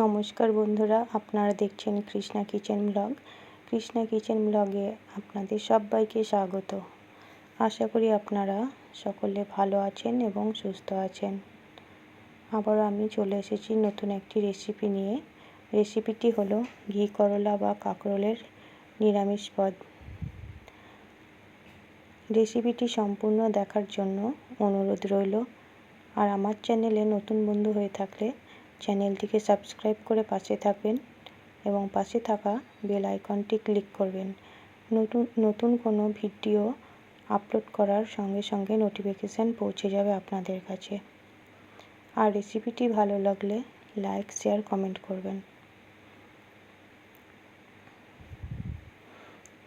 নমস্কার বন্ধুরা, আপনারা দেখছেন Krishna kitchen blog. Krishna kitchen ব্লগে আপনাদের সবাইকে স্বাগত। আশা করি আপনারা সকলে ভালো আছেন এবং সুস্থ আছেন। আবারও আমি চলে এসেছি নতুন একটি রেসিপি নিয়ে। রেসিপিটি হলো ঘি করলা বা কাঁকরোলের নিরামিষ পদ। রেসিপিটি সম্পূর্ণ দেখার জন্য অনুরোধ রইল। আর আমার চ্যানেলে নতুন বন্ধু হয়ে থাকলে চ্যানেলটিকে সাবস্ক্রাইব করে পাশে থাকবেন এবং পাশে থাকা বেল আইকনটি ক্লিক করবেন। নতুন কোনো ভিডিও আপলোড করার সঙ্গে সঙ্গে নোটিফিকেশান পৌঁছে যাবে আপনাদের কাছে। আর রেসিপিটি ভালো লাগলে লাইক, শেয়ার, কমেন্ট করবেন।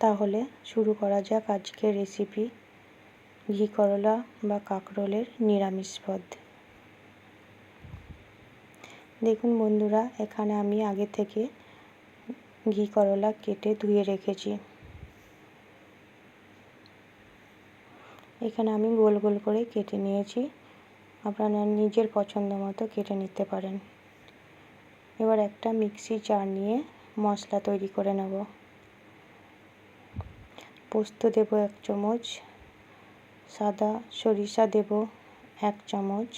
তাহলে শুরু করা যাক আজকের রেসিপি, ঘি করলা বা কাঁকরোলের নিরামিষ পদ। দেখুন বন্ধুরা, এখানে আমি আগে থেকে ঘি করলা কেটে ধুয়ে রেখেছি। এখানে আমি গোল গোল করে কেটে নিয়েছি, আপনারা নিজের পছন্দ মতো কেটে নিতে পারেন। এবার একটা মিক্সি জার নিয়ে মশলা তৈরি করে নেব। পোস্ত দেব 1 চামচ, সাদা সরিষা দেব 1 চামচ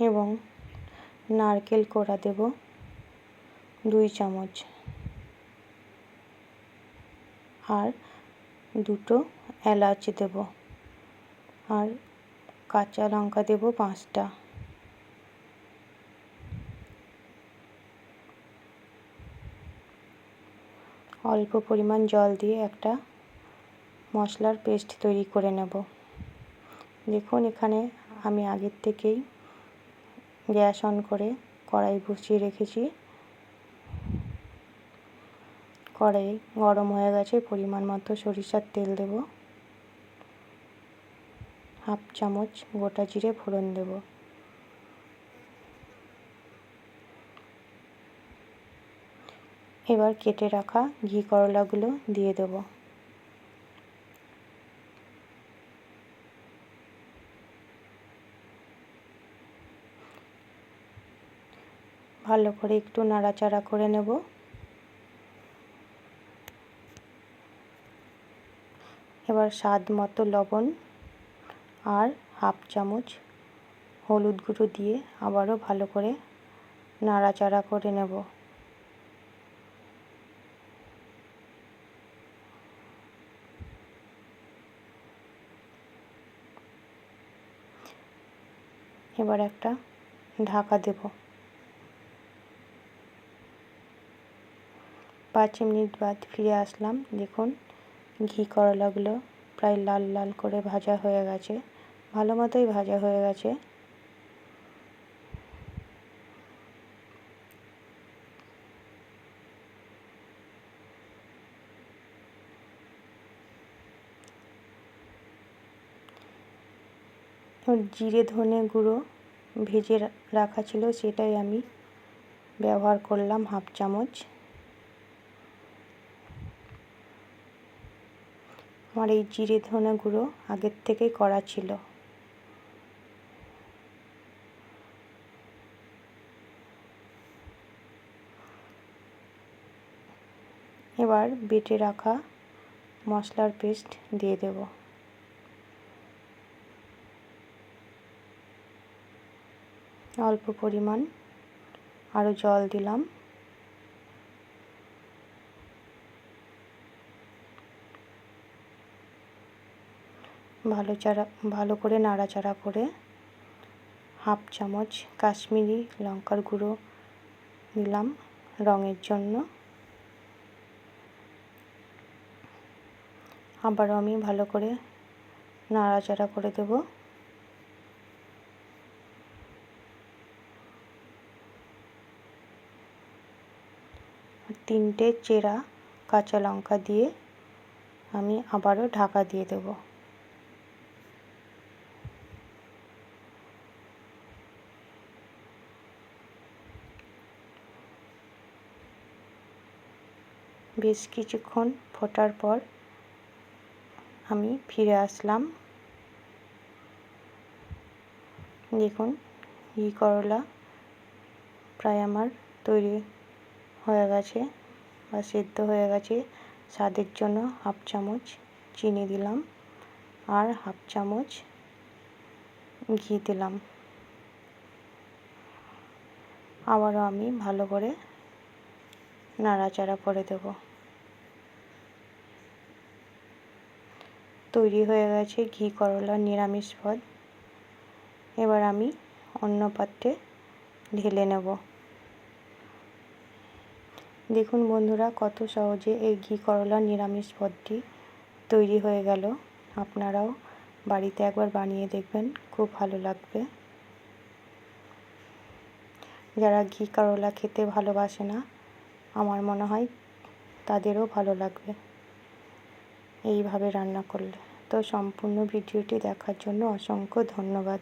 এবং নারকেল কোড়া দেব 2 চামচ আর 2টো এলাচ দেব আর কাঁচা লঙ্কা দেব 5টা। অল্প পরিমাণ জল দিয়ে একটা মশলার পেস্ট তৈরি করে নেব। দেখুন এখানে আমি আগের থেকেই গ্যাস অন করে কড়াই বসিয়ে রেখেছি। কড়াই গরম হয়ে গেছে, পরিমাণ মতো সরিষার তেল দেব, 1/2 চামচ গোটা জিরে ফোড়ন দেব। এবার কেটে রাখা ঘি করলাগুলো দিয়ে দেব। ভালো করে একটু নাড়াচাড়া করে নেব। এবার স্বাদ মতো লবণ আর 1/2 চামচ হলুদ গুঁড়ো দিয়ে আবারও ভালো করে নাড়াচাড়া করে নেব। এবার একটা ঢাকা দেব। 5 মিনিট বাদ ফিরে আসলাম। দেখুন ঘি করলাগুলো প্রায় লাল লাল করে ভাজা হয়ে গেছে, ভালো মতোই ভাজা হয়ে গেছে। জিরে ধনে গুঁড়ো ভেজে রাখা ছিল, সেটাই আমি ব্যবহার করলাম 1/2 চামচ। আমার এই জিরে ধনে গুঁড়ো আগের থেকেই করা ছিল। এবার বেটে রাখা মশলার পেস্ট দিয়ে দেব। অল্প পরিমাণ আরও জল দিলাম। ভালো করে নাড়াচাড়া করে 1/2 চামচ কাশ্মীরি লঙ্কার গুঁড়ো দিলাম রঙের জন্য। আবারও আমি ভালো করে নাড়াচাড়া করে দেব। তিনটে চেরা কাঁচা লঙ্কা দিয়ে আমি আবারও ঢাকা দিয়ে দেব। বেশ কিছুক্ষণ ফোটার পর আমি ফিরে আসলাম। দেখুন ঘি করলা প্রায় আমার তৈরি হয়ে গেছে বা সেদ্ধ হয়ে গেছে। স্বাদের জন্য হাফ চামচ চিনি দিলাম আর হাফ চামচ ঘি দিলাম। আবারও আমি ভালো করে নাড়াচাড়া করে দেব। তৈরি হয়ে গেছে ঘি করলার নিরামিষ পদ। এবার আমি অন্য পাত্রে ঢেলে নেব। দেখুন বন্ধুরা, কত সহজে এই ঘি করলার নিরামিষ পদটি তৈরি হয়ে গেল। আপনারাও বাড়িতে একবার বানিয়ে দেখবেন, খুব ভালো লাগবে। যারা ঘি করলা খেতে ভালোবাসে না, আমার মনে হয় তাদেরও ভালো লাগবে এইভাবে রান্না করলে। তো সম্পূর্ণ ভিডিওটি দেখার জন্য অসংখ্য ধন্যবাদ।